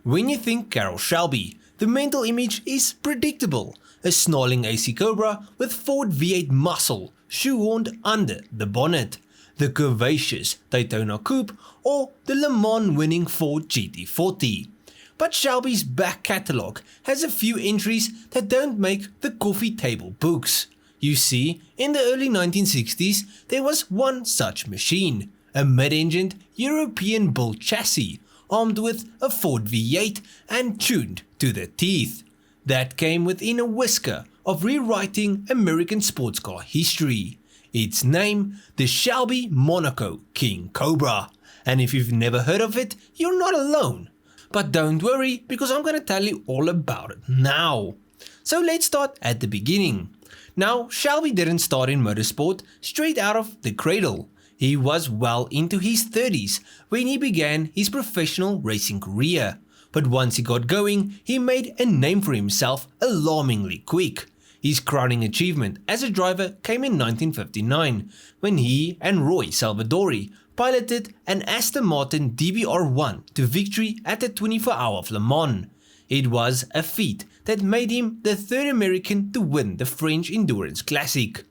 When you think Carroll Shelby, the mental image is predictable: a snarling AC Cobra with Ford V8 muscle shoehorned under the bonnet, the curvaceous Daytona Coupe, or the Le Mans winning Ford GT40. But Shelby's back catalogue has a few entries that don't make the coffee table books. You see, in the early 1960s there was one such machine, a mid-engined European-built chassis armed with a Ford V8 and tuned to the teeth. That came within a whisker of rewriting American sports car history. Its name, the Shelby Monaco King Cobra. And if you've never heard of it, you're not alone. But don't worry, because I'm gonna tell you all about it now. So let's start at the beginning. Now, Shelby didn't start in motorsport straight out of the cradle. He was well into his 30s when he began his professional racing career. But once he got going, he made a name for himself alarmingly quick. His crowning achievement as a driver came in 1959, when he and Roy Salvadori piloted an Aston Martin DBR1 to victory at the 24 Hour of Le Mans. It was a feat that made him the third American to win the French Endurance Classic,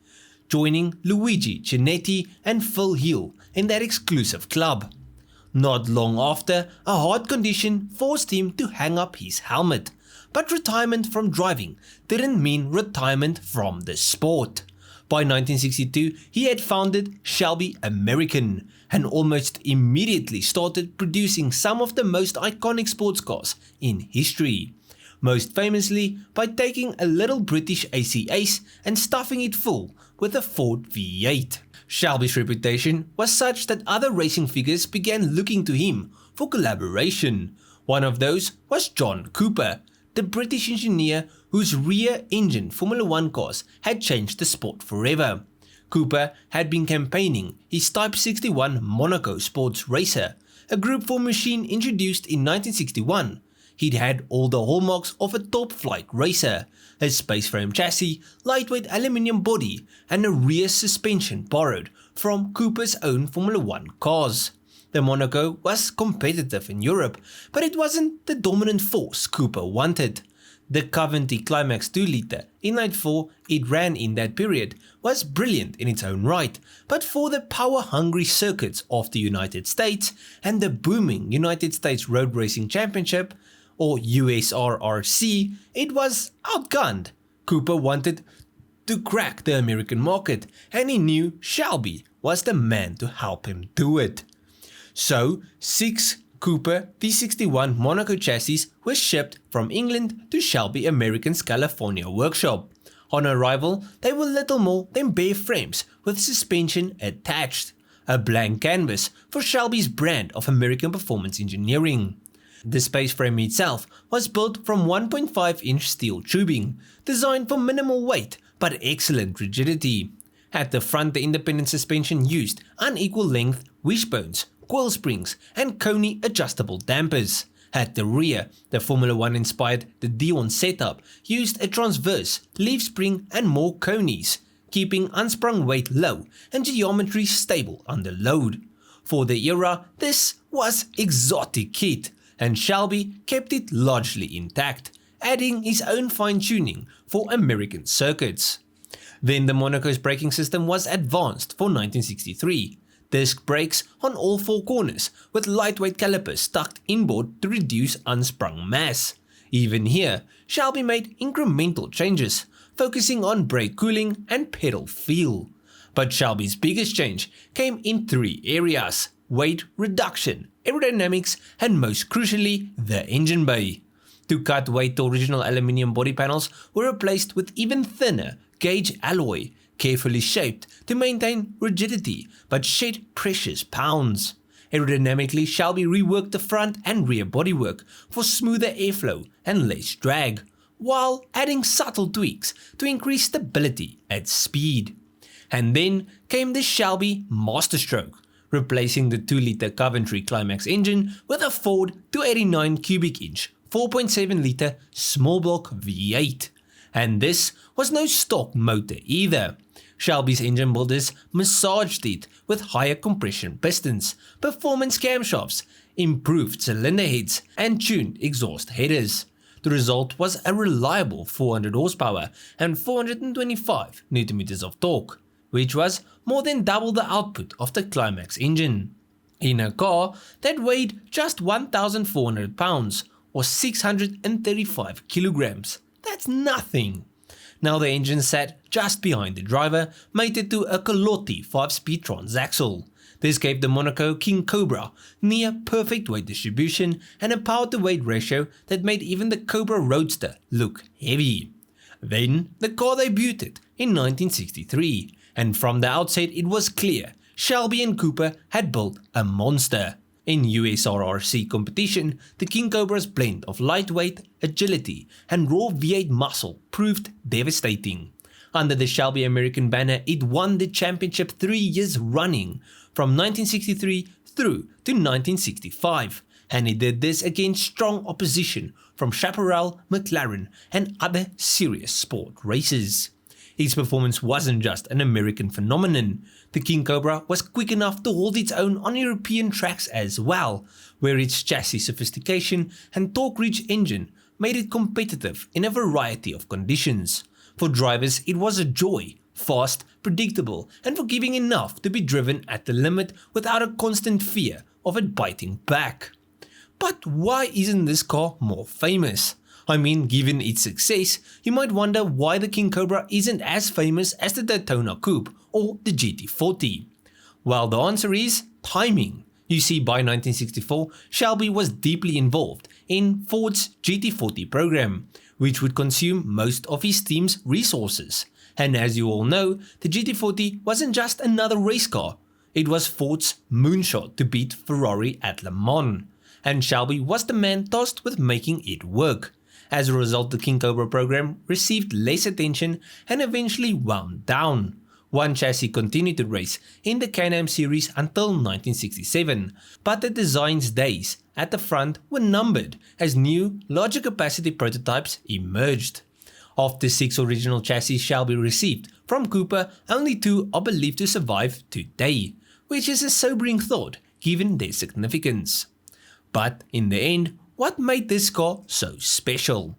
joining Luigi Chinetti and Phil Hill in that exclusive club. Not long after, a heart condition forced him to hang up his helmet. But retirement from driving didn't mean retirement from the sport. By 1962, he had founded Shelby American and almost immediately started producing some of the most iconic sports cars in history. Most famously by taking a little British AC Ace and stuffing it full with a Ford V8. Shelby's reputation was such that other racing figures began looking to him for collaboration. One of those was John Cooper, the British engineer whose rear-engine Formula 1 cars had changed the sport forever. Cooper had been campaigning his Type 61 Monaco sports racer, a Group 4 machine introduced in 1961. He'd had all the hallmarks of a top-flight racer: a space-frame chassis, lightweight aluminium body, and a rear suspension borrowed from Cooper's own Formula 1 cars. The Monaco was competitive in Europe, but it wasn't the dominant force Cooper wanted. The Coventry Climax 2-litre inline 4 it ran in that period was brilliant in its own right, but for the power-hungry circuits of the United States and the booming United States Road Racing Championship, or USRRC, it was outgunned. Cooper wanted to crack the American market, and he knew Shelby was the man to help him do it. So, 6 Cooper T61 Monaco chassis were shipped from England to Shelby American's California workshop. On arrival, they were little more than bare frames with suspension attached, a blank canvas for Shelby's brand of American performance engineering. The space frame itself was built from 1.5-inch steel tubing, designed for minimal weight but excellent rigidity. At the front, the independent suspension used unequal length wishbones, coil springs, and Coney adjustable dampers. At the rear, the Formula 1 inspired the Dion setup used a transverse, leaf spring and more conies, keeping unsprung weight low and geometry stable under load. For the era, this was exotic kit, and Shelby kept it largely intact, adding his own fine-tuning for American circuits. Then the Monaco's braking system was advanced for 1963. Disc brakes on all 4 corners, with lightweight calipers tucked inboard to reduce unsprung mass. Even here, Shelby made incremental changes, focusing on brake cooling and pedal feel. But Shelby's biggest change came in 3 areas: weight reduction, aerodynamics, and most crucially, the engine bay. To cut weight, the original aluminium body panels were replaced with even thinner gauge alloy, carefully shaped to maintain rigidity but shed precious pounds. Aerodynamically, Shelby reworked the front and rear bodywork for smoother airflow and less drag, while adding subtle tweaks to increase stability at speed. And then came the Shelby Masterstroke, replacing the 2-litre Coventry Climax engine with a Ford 289 cubic inch 4.7-litre small block V8. And this was no stock motor either. Shelby's engine builders massaged it with higher compression pistons, performance camshafts, improved cylinder heads, and tuned exhaust headers. The result was a reliable 400 horsepower and 425 Nm of torque, which was more than double the output of the Climax engine. In a car that weighed just 1,400 pounds or 635 kilograms. That's nothing. Now the engine sat just behind the driver, mated to a Colotti 5-speed transaxle. This gave the Monaco King Cobra near perfect weight distribution and a power to weight ratio that made even the Cobra Roadster look heavy. Then the car debuted in 1963, and from the outset it was clear Shelby and Cooper had built a monster. In USRRC competition, the King Cobra's blend of lightweight, agility, and raw V8 muscle proved devastating. Under the Shelby American banner, it won the championship 3 years running, from 1963 through to 1965, and it did this against strong opposition from Chaparral, McLaren, and other serious sport races. Its performance wasn't just an American phenomenon. The King Cobra was quick enough to hold its own on European tracks as well, where its chassis sophistication and torque-rich engine made it competitive in a variety of conditions. For drivers, it was a joy, fast, predictable, and forgiving enough to be driven at the limit without a constant fear of it biting back. But why isn't this car more famous? I mean, given its success, you might wonder why the King Cobra isn't as famous as the Daytona Coupe or the GT40. Well, the answer is timing. You see, by 1964, Shelby was deeply involved in Ford's GT40 program, which would consume most of his team's resources. And as you all know, the GT40 wasn't just another race car. It was Ford's moonshot to beat Ferrari at Le Mans. And Shelby was the man tasked with making it work. As a result, the King Cobra program received less attention and eventually wound down. One chassis continued to race in the Can-Am series until 1967, but the design's days at the front were numbered as new, larger capacity prototypes emerged. Of the 6 original chassis Shelby received from Cooper, only 2 are believed to survive today, which is a sobering thought given their significance. But in the end, what made this car so special?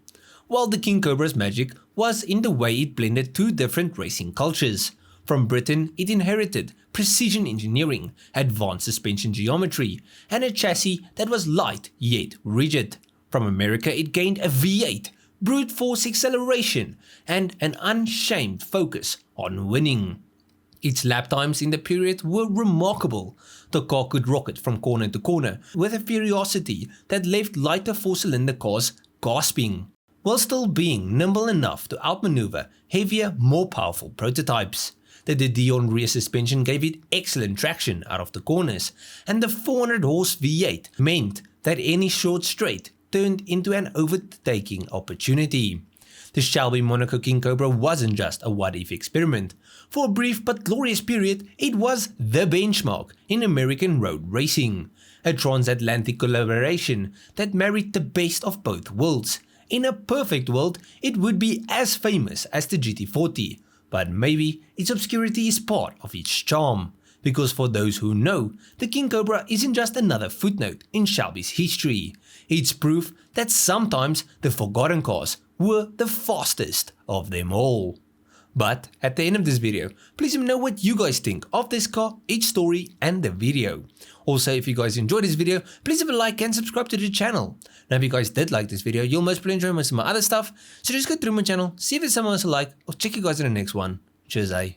Well, the King Cobra's magic was in the way it blended 2 different racing cultures. From Britain, it inherited precision engineering, advanced suspension geometry, and a chassis that was light yet rigid. From America, it gained a V8, brute force acceleration, and an unshamed focus on winning. Its lap times in the period were remarkable. The car could rocket from corner to corner with a ferocity that left lighter 4-cylinder cars gasping, while still being nimble enough to outmaneuver heavier, more powerful prototypes. The Dion rear suspension gave it excellent traction out of the corners, and the 400 horse V8 meant that any short straight turned into an overtaking opportunity. The Shelby Monaco King Cobra wasn't just a what-if experiment. For a brief but glorious period, it was the benchmark in American road racing. A transatlantic collaboration that married the best of both worlds. In a perfect world, it would be as famous as the GT40, but maybe its obscurity is part of its charm. Because for those who know, the King Cobra isn't just another footnote in Shelby's history. It's proof that sometimes the forgotten cars were the fastest of them all. But at the end of this video, please let me know what you guys think of this car, its story, and the video. Also, if you guys enjoyed this video, please leave a like and subscribe to the channel. Now if you guys did like this video, you'll most probably enjoy most of my other stuff, so just go through my channel, see if there's someone else to like, or check you guys in the next one. Cheers, eh?